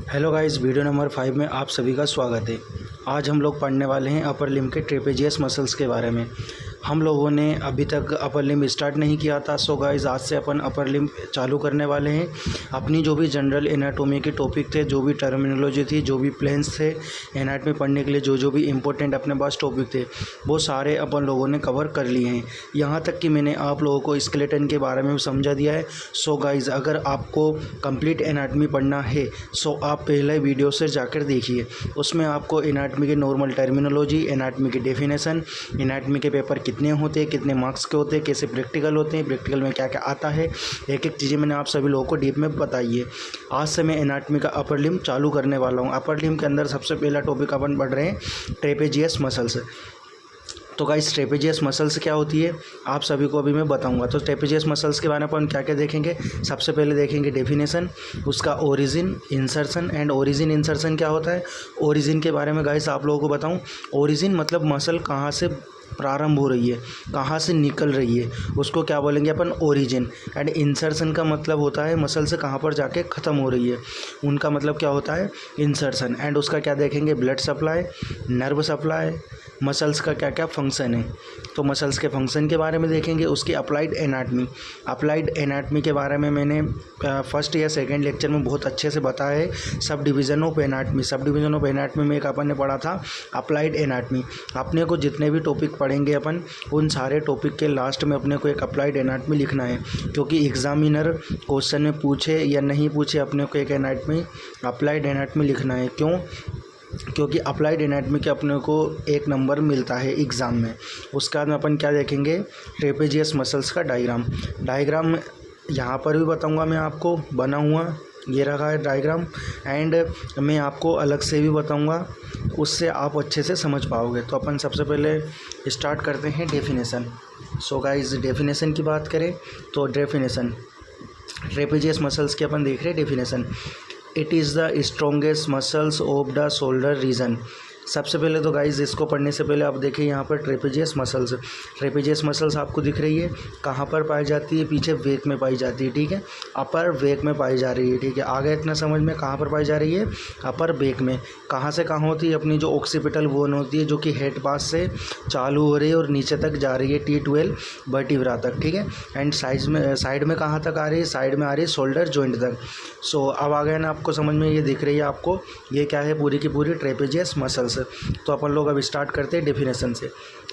Hello guys, video number 5 में आप सभी का स्वागत है। आज हम लोग पढ़ने वाले हैं अपर लिम्ब के ट्रेपेजियस मसल्स के बारे में। हम लोगों ने अभी तक अपर लिम्ब स्टार्ट नहीं किया था। सो गाइस, आज से अपन अपर लिम्ब चालू करने वाले हैं। अपनी जो भी जनरल एनाटोमी के टॉपिक थे, जो भी टर्मिनोलॉजी थी, जो भी प्लेन्स थे एनाटमी पढ़ने के लिए, जो भी इंपॉर्टेंट अपने पास टॉपिक थे, वो सारे अपन लोगों ने कवर कर लिए हैं। यहाँ तक कि मैंने आप लोगों को स्केलेटन के बारे में भी समझा दिया है। सो गाइस, अगर आपको कंप्लीट एनाटमी पढ़ना है सो आप पहले वीडियो से जाकर देखिए। उसमें आपको एनाटमी के नॉर्मल टर्मिनोलॉजी, एनाटमी की डेफिनेशन, एनाटमी के पेपर कितने होते हैं, कितने मार्क्स के होते हैं, कैसे प्रैक्टिकल होते हैं, प्रैक्टिकल में क्या क्या आता है, एक एक चीज़ें मैंने आप सभी लोगों को डीप में बताई है। आज से मैं एनाटमी का अपर लिम्ब चालू करने वाला हूँ। अपर लिम्ब के अंदर सबसे पहला टॉपिक अपन पढ़ रहे हैं ट्रेपेजियस मसल्स। तो गाइस, ट्रेपेजियस मसल्स क्या होती है आप सभी को अभी मैं बताऊंगा। तो ट्रेपेजियस मसल्स के बारे में अपन क्या क्या देखेंगे। सबसे पहले देखेंगे डेफिनेशन, उसका origin, insertion and origin insertion क्या होता है। ओरिजिन के बारे में गाइस आप लोगों को बताऊं। ओरिजिन मतलब मसल कहाँ से प्रारंभ हो रही है, कहाँ से निकल रही है, उसको क्या बोलेंगे अपन, ओरिजिन। एंड इंसर्शन का मतलब होता है मसल से कहाँ पर जाके ख़त्म हो रही है, उनका मतलब क्या होता है, इंसर्शन। एंड उसका क्या देखेंगे, blood supply, nerve supply, muscles का क्या क्या फंक्शन है। तो मसल्स के फंक्शन के बारे में देखेंगे। उसकी अप्लाइड एनाटमी, अप्लाइड एनाटमी के बारे में मैंने फर्स्ट या सेकंड लेक्चर में बहुत अच्छे से बताया है। Sub division of anatomy, sub division of anatomy में एक अपन ने पढ़ा था अप्लाइड एनाटमी। अपने को जितने भी टॉपिक पढ़ेंगे अपन, उन सारे टॉपिक के लास्ट में अपने को एक अप्लाइड एनाटमी लिखना है, क्योंकि एग्जामिनर क्वेश्चन में पूछे या नहीं पूछे, अपने को एक एनाटमी, अप्लाइड एनाटमी लिखना है। क्यों? क्योंकि अप्लाइड एनाटमी के अपने को 1 नंबर मिलता है एग्ज़ाम में। उसके बाद में अपन क्या देखेंगे, ट्रेपेजियस मसल्स का डायग्राम यहाँ पर भी बताऊँगा मैं आपको, बना हुआ ये रखा है डायग्राम। एंड मैं आपको अलग से भी बताऊँगा, उससे आप अच्छे से समझ पाओगे। तो अपन सबसे पहले स्टार्ट करते हैं डेफिनेशन। सो गाइस, डेफिनेशन की बात करें तो डेफिनेशन ट्रेपेजियस मसल्स की अपन देख रहे हैं definition. It is the strongest muscles of the shoulder region. सबसे पहले तो गाइज इसको पढ़ने से पहले आप देखिए यहाँ पर ट्रेपेजियस मसल्स। ट्रेपेजियस मसल्स आपको दिख रही है, कहाँ पर पाई जाती है, पीछे वेक में पाई जाती है, ठीक है, अपर वेक में पाई जा रही है, ठीक है। आगे इतना समझ में, कहाँ पर पाई जा रही है, अपर वेक में। कहाँ से कहाँ होती है, अपनी जो ऑक्सीपिटल बोन होती है, जो कि हेड पास से चालू हो रही है और नीचे तक जा रही है, T12 वर्टिब्रा तक, ठीक है। एंड साइड में कहाँ तक आ रही है, साइड में आ रही है शोल्डर जॉइंट तक। सो अब आ गया ना आपको समझ में, ये दिख रही है आपको, ये क्या है, पूरी की पूरी ट्रेपेजियस मसल्स। तो अपन लोग अब स्टार्ट करते हैं डेफिनेशन से।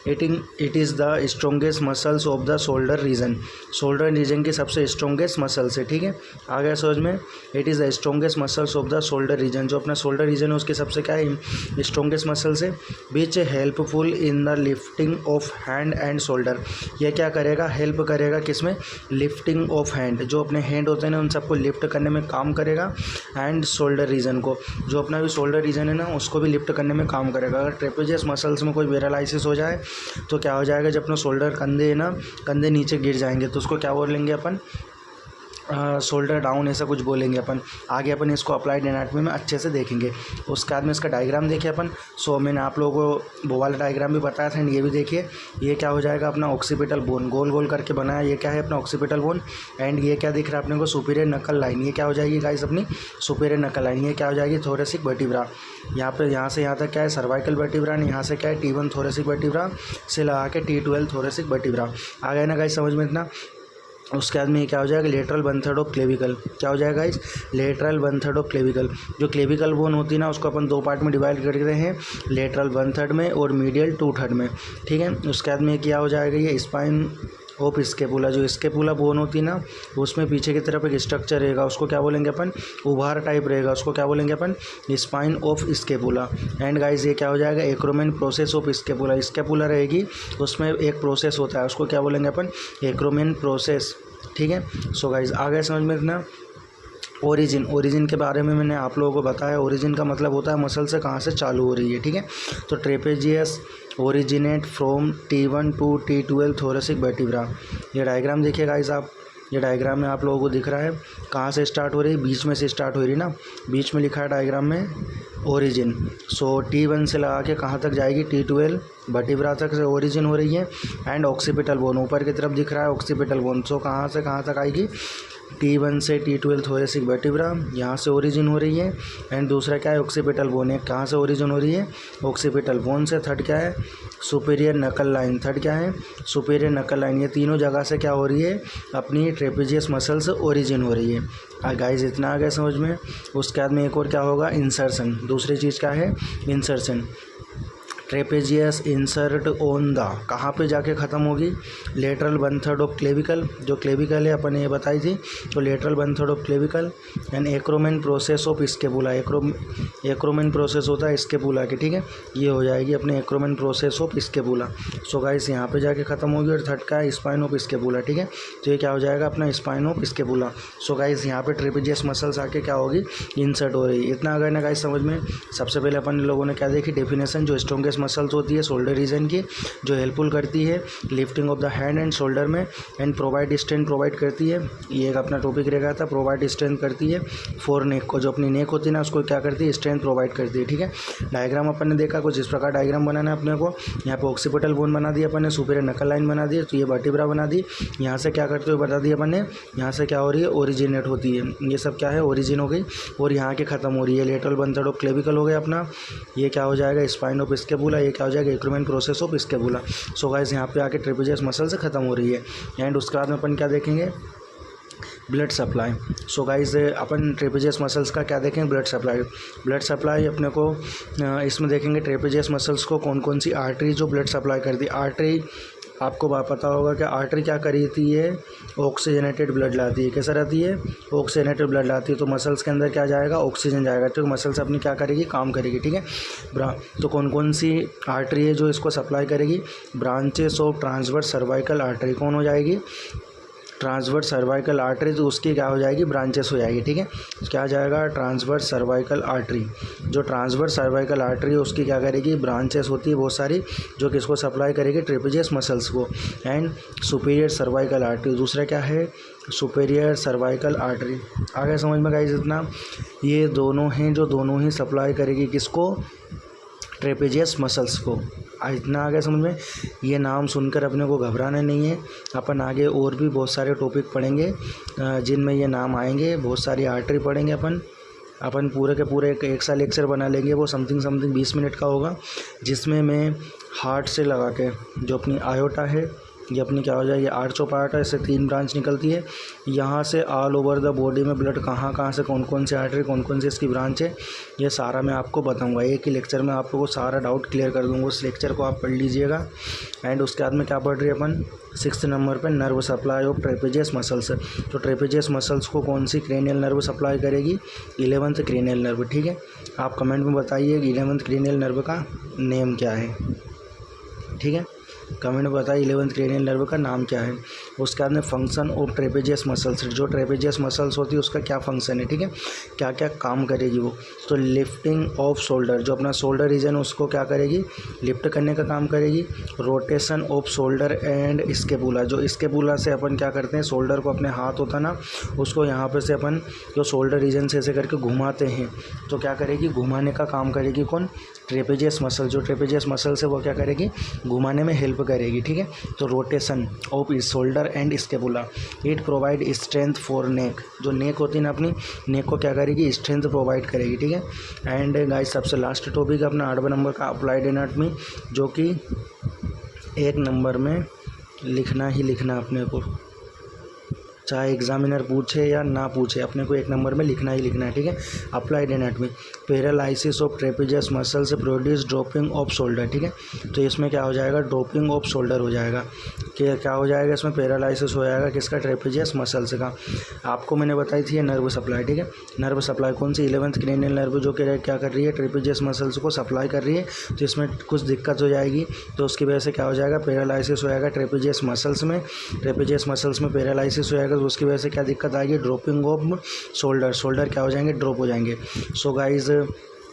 It is the strongest muscles of the shoulder region. Shoulder region की सबसे स्ट्रोंगेस्ट मसल्स है, ठीक है, आ गया समझ में। It is the strongest muscles of the shoulder region. जो अपना शोल्डर रीजन है उसके सबसे क्या है, स्ट्रोंगेस्ट मसल्स है। Which helpful in the lifting of hand and shoulder. यह क्या करेगा, हेल्प करेगा किसमें, लिफ्टिंग ऑफ हैंड, जो अपने हैंड होते हैं ना उन सबको लिफ्ट करने में काम करेगा। एंड शोल्डर रीजन को, जो अपना भी शोल्डर रीजन है ना, उसको भी लिफ्ट करने में काम करेगा। अगर ट्रेपेजियस मसल्स में कोई पैरालिसिस हो जाए तो क्या हो जाएगा, जब अपना शोल्डर, कंधे है ना, कंधे नीचे गिर जाएंगे तो उसको क्या बोलेंगे अपन, शोल्डर डाउन, ऐसा कुछ बोलेंगे अपन। आगे अपन इसको अप्लाइड एनाटमी में अच्छे से देखेंगे। उसके बाद में इसका डायग्राम देखिए अपन। सो मैंने आप लोगों को वो वाला डायग्राम भी बताया था, ये भी देखिए। ये क्या हो जाएगा, अपना ऑक्सीपिटल बोन, गोल गोल करके बनाया, ये क्या है, अपना ऑक्सीपिटल बोन। एंड ये क्या दिख रहा है अपने को, सुपीरियर नकल लाइन। ये क्या हो जाएगी गाइस, अपनी सुपीरियर नकल लाइन। ये क्या हो जाएगी, थोरेसिक वर्टिब्रा। यहाँ पे यहाँ से यहाँ तक क्या है, सर्वाइकल वर्टिब्रा। यहाँ से क्या है, T1 थोरेसिक वर्टिब्रा से लगा के T12 थोरेसिक वर्टिब्रा। आ गया ना गाइस समझ में इतना। उसके बाद में ये क्या हो जाएगा, लेटरल 1/3 ऑफ क्लेविकल। क्या हो जाएगा इस, लेटरल 1/3 ऑफ क्लेविकल। जो क्लेविकल बोन होती है ना, उसको अपन 2 पार्ट में डिवाइड करते हैं, लेटरल 1/3 में और मीडियल 2/3 में, ठीक है। उसके बाद में क्या हो जाएगा, ये स्पाइन ऑफ स्केपुला। जो स्केपुला बोन होती है ना, उसमें पीछे की तरफ एक स्ट्रक्चर रहेगा, उसको क्या बोलेंगे अपन, उभार टाइप रहेगा, उसको क्या बोलेंगे अपन, spine of scapula. And guys ये क्या हो जाएगा, acromion process of scapula. Scapula रहेगी, उसमें एक प्रोसेस होता है, उसको क्या बोलेंगे अपन, एक्रोमेन प्रोसेस, ठीक है। सो गाइस आ गया समझ में इतना। ओरिजिन के बारे में मैंने आप लोगों को बताया। ओरिजिन का मतलब होता है मसल से कहाँ से चालू हो रही है, ठीक है। तो trapezius originate from T1 to T12 thoracic vertebra. ये डायग्राम देखिए गाइस आप, ये डायग्राम में आप लोगों को दिख रहा है कहाँ से स्टार्ट हो रही है, बीच में से स्टार्ट हो रही है ना, बीच में लिखा है डायग्राम में ओरिजिन। सो T1 से लगा के कहाँ तक जाएगी, T12 वर्टिब्रा तक से ओरिजिन हो रही है। एंड ऑक्सीपिटल बोन ऊपर की तरफ दिख रहा है, ऑक्सीपिटल बोन। सो कहाँ से कहाँ तक आएगी, T1 से T12 थोरेसिक वर्टिब्रा, यहाँ से ओरिजिन हो रही है। एंड दूसरा क्या है, ऑक्सीपिटल बोन है, कहाँ से ओरिजिन हो रही है, ऑक्सीपिटल बोन से। थर्ड क्या है, सुपीरियर नकल लाइन। थर्ड क्या है, सुपीरियर नकल लाइन। ये तीनों जगह से क्या हो रही है, अपनी ट्रेपेजियस मसल से ओरिजिन हो रही है। गाइस इतना आ गया समझ में। उसके बाद में एक और क्या होगा, इंसर्शन। दूसरी चीज़ क्या है, insertion. Trapezius insert on the, कहाँ पे जाके ख़त्म होगी, lateral one third of clavicle, जो क्लेविकल है अपन ये बताई थी, तो lateral one third of clavicle. And acromion process of scapula, acromion process होता है स्केपुला की, ठीक है, ये हो जाएगी अपने acromion process of scapula. So guys यहाँ पे जाके ख़त्म होगी। और थर्ड का है स्पाइन ऑफ स्केपुला, ठीक है, तो ये क्या हो जाएगा अपना spine of scapula. So guys यहाँ पे ट्रेपेजियस मसल्स आके क्या होगी, इंसर्ट हो रही है। इतना अगर ना गाइस समझ में। सबसे पहले अपन लोगों ने क्या देखी, डेफिनेशन, जो स्ट्रॉन्गेस्ट मसल्स होती है शोल्डर रीजन की, जो हेल्पफुल करती है lifting of the hand and shoulder में, एंड प्रोवाइड स्ट्रेंथ प्रोवाइड करती है। ये एक अपना टॉपिक रह गया था, प्रोवाइड स्ट्रेंथ करती है फॉर नेक को, जो अपनी नेक होती है ना उसको क्या करती है, स्ट्रेंथ प्रोवाइड करती है, ठीक है। डायग्राम अपन ने देखा कुछ इस प्रकार डायग्राम बनाना है अपने को। यहाँ पे ऑक्सीपिटल बोन बना दिया अपन ने, सुपीरियर नकल लाइन बना दी, तो ये वर्टिब्रा बना दी। यहाँ से क्या करते हुए बता दिया अपन ने, यहाँ से क्या हो रही है, ओरिजिनेट होती है। ये सब क्या है, ओरिजिन हो गई, और यहाँ के ख़त्म हो रही है। Lateral one third of clavicle हो गया अपना, ये क्या हो जाएगा, स्पाइन ऑफ स्केपुला, ये क्या हो जाएगा, acromion process of scapula. So guys यहाँ पे आके ट्रेपेजियस मसल से ख़त्म हो रही है। एंड उसके बाद में अपन क्या देखेंगे, ब्लड सप्लाई। सो गाइस अपन ट्रेपेजियस मसल्स का क्या देखेंगे, ब्लड सप्लाई। ब्लड सप्लाई अपने को इसमें देखेंगे ट्रेपेजियस मसल्स को कौन कौन सी आर्टरी जो ब्लड सप्लाई करती है। आर्टरी आपको पता होगा कि आर्टरी क्या करती है, ऑक्सीजनेटेड ब्लड लाती है। कैसा रहती है, ऑक्सीजनेटेड ब्लड लाती है। तो मसल्स के अंदर क्या जाएगा, ऑक्सीजन जाएगा, तो मसल्स अपनी क्या करेगी, काम करेगी, ठीक है। तो कौन कौन सी आर्टरी है जो इसको सप्लाई करेगी, branches of transverse cervical artery कौन हो जाएगी, ट्रांसवर्स सर्वाइकल आर्टरी, तो उसकी क्या हो जाएगी, ब्रांचेस हो जाएगी, ठीक है। क्या आ जाएगा, ट्रांसवर्स सर्वाइकल आर्टरी। जो ट्रांसवर्स सर्वाइकल आर्टरी है उसकी क्या करेगी, ब्रांचेस होती है बहुत सारी, जो किसको सप्लाई करेगी, ट्रेपेजियस मसल्स को। एंड सुपीरियर सर्वाइकल आर्टरी, दूसरा क्या है, सुपीरियर सर्वाइकल आर्टरी। आगे समझ में गाइस इतना। ये दोनों हैं जो दोनों ही सप्लाई करेगी किसको, ट्रेपेजियस मसल्स को। इतना आगे समझ में। ये नाम सुनकर अपने को घबराना नहीं है, अपन आगे और भी बहुत सारे टॉपिक पढ़ेंगे जिनमें ये नाम आएंगे। बहुत सारी आर्टरी पढ़ेंगे अपन पूरे के पूरे एक सा लेक्चर बना लेंगे, वो समथिंग 20 मिनट का होगा, जिसमें मैं हार्ट से लगा के जो अपनी आयोटा है, ये अपनी क्या हो जाएगी, आर्च ऑफ आयोटा, इससे 3 ब्रांच निकलती है। यहाँ से ऑल ओवर द बॉडी में ब्लड कहाँ कहाँ से कौन कौन से आर्टरी, कौन कौन से इसकी ब्रांच है, ये सारा मैं आपको बताऊँगा। एक ही लेक्चर में आप लोगों को सारा डाउट क्लियर कर दूँगा। उस लेक्चर को आप पढ़ लीजिएगा। एंड उसके बाद में क्या पढ़ रही है अपन, 6th नंबर पर nerve supply of trapezius muscles. तो ट्रेपेजियस मसल्स को कौन सी क्रेनियल नर्व सप्लाई करेगी, 11th क्रेनियल नर्व, ठीक है। आप कमेंट में बताइए 11th क्रेनियल नर्व का नेम क्या है, ठीक है। कमेंट में बताइए 11th क्रेनियल नर्व का नाम क्या है। उसके बाद में फंक्शन ऑफ ट्रेपेजियस मसल्स, जो ट्रेपेजियस मसल्स होती है उसका क्या फंक्शन है, ठीक है, क्या क्या काम करेगी वो। तो लिफ्टिंग ऑफ शोल्डर, जो अपना शोल्डर रीजन उसको क्या करेगी, लिफ्ट करने का काम करेगी। Rotation of shoulder and scapula, जो स्केपुला से अपन क्या करते हैं, शोल्डर को अपने हाथ होता ना उसको यहाँ पे से अपन जो शोल्डर रीजन से ऐसे करके घुमाते हैं, तो क्या करेगी, घुमाने का काम करेगी कौन, ट्रेपेजियस मसल। जो ट्रेपेजियस मसल से वो क्या करेगी, घुमाने में हेल्प करेगी, ठीक है। तो rotation of shoulder and scapula. It provide strength for neck, जो नेक होती है ना अपनी नेक को क्या करेगी, स्ट्रेंथ प्रोवाइड करेगी, ठीक है। एंड गाइस सबसे लास्ट टॉपिक अपना 8वें नंबर का अप्लाइड एनाटॉमी, जो कि 1 नंबर में लिखना ही लिखना अपने को, चाहे एग्जामिनर पूछे या ना पूछे, अपने को 1 नंबर में लिखना ही लिखना है, ठीक है। Applied anatomy, paralysis of trapezius muscles produce dropping off shoulder, ठीक है। तो इसमें क्या हो जाएगा, ड्रॉपिंग ऑफ शोल्डर हो जाएगा, कि क्या हो जाएगा, इसमें पैरालिसिस हो जाएगा किसका, ट्रेपेजियस मसल्स का। आपको मैंने बताई थी ये नर्व सप्लाई, ठीक है। नर्व सप्लाई कौन सी, 11th क्रेनियल नर्व, जो क्या कर रही है, ट्रेपेजियस मसल्स को सप्लाई कर रही है। तो इसमें कुछ दिक्कत हो जाएगी, तो उसकी वजह से क्या हो जाएगा, पैरालिसिस हो जाएगा ट्रेपेजियस मसल्स में। ट्रेपेजियस मसल्स में पैरालिसिस हो जाएगा, तो उसकी वजह से क्या दिक्कत आएगी, ड्रॉपिंग ऑफ शोल्डर, शोल्डर क्या हो जाएंगे, ड्रॉप हो जाएंगे। सो गाइज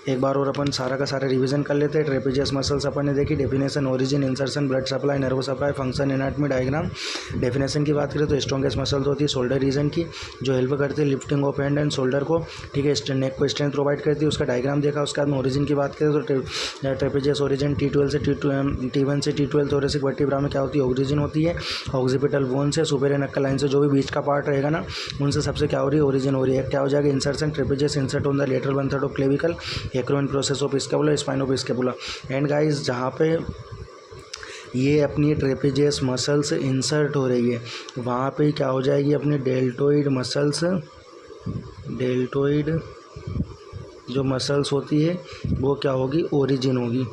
एक बार और अपन सारा का सारा रिवीजन कर लेते हैं। ट्रेपेजियस मसल्स अपन ने देखी, definition, origin, insertion, blood supply, nerve supply, function, anatomy, diagram. Definition की बात करें तो स्ट्रॉन्गेस्ट मसल होती है शोल्डर रीजन की, जो हेल्प करती है lifting of hand and shoulder को, ठीक है, नेक को स्ट्रेंथ प्रोवाइड करती है। उसका डायग्राम देखा। उसके बाद में ओरिजिन की बात करें तो ट्रेपेजियस ओरिजिन T12 से T1 से T12 थोरेसिक वर्टिब्रा में क्या होती है, ओरिजिन होती है। ऑक्सीपिटल बोन से, सुपेरियर नक्कल लाइन से, जो भी बीच का पार्ट रहेगा ना, उनसे सबसे क्या हो रही है, ओरिजिन हो रही है। क्या हो जाएगा, insertion, trapezius insert on the lateral 1/3 of clavicle, acromion process of scapula, spine of scapula. And guys, जहाँ पे ये अपनी ट्रेपेजियस मसल्स इंसर्ट हो रही है, वहाँ पे क्या हो जाएगी, अपनी डेल्टोइड मसल्स, डेल्टोइड जो मसल्स होती है वो क्या होगी, ओरिजिन होगी,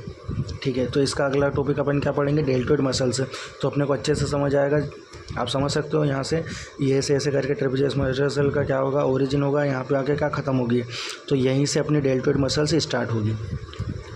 ठीक है। तो इसका अगला टॉपिक अपन क्या पढ़ेंगे, डेल्टोइड मसल्स। तो अपने को अच्छे से समझ आएगा, आप समझ सकते हो यहाँ से, ये ऐसे करके ट्रेपेजियस मसल का क्या होगा, ओरिजिन होगा, यहाँ पे आके क्या ख़त्म होगी, तो यहीं से अपनी डेल्टोइड मसल्स स्टार्ट होगी।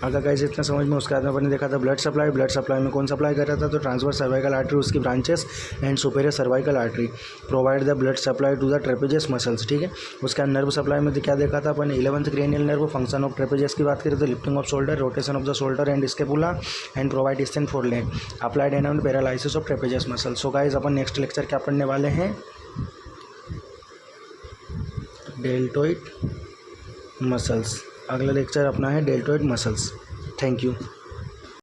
अगर गाइस इतना समझ में, उसके बाद में अपन ने देखा था ब्लड सप्लाई। ब्लड सप्लाई में कौन सप्लाई कर रहा था, तो ट्रांसवर्स सर्वाइकल आर्टरी, उसकी branches and superior cervical artery provide the blood supply to the trapezius muscles, ठीक है। उसके बाद नर्व सप्लाई में क्या देखा था अपन, 11th cranial nerve, function of trapezius की बात करें तो lifting off shoulder, rotation of the shoulder and scapula and provide strength for leg, applied and paralysis of trapezius muscle. So guys, upon next lecture क्या पढ़ने वाले हैं, deltoid muscles. अगला lecture अपना है डेल्टोइड मसल्स। Thank you.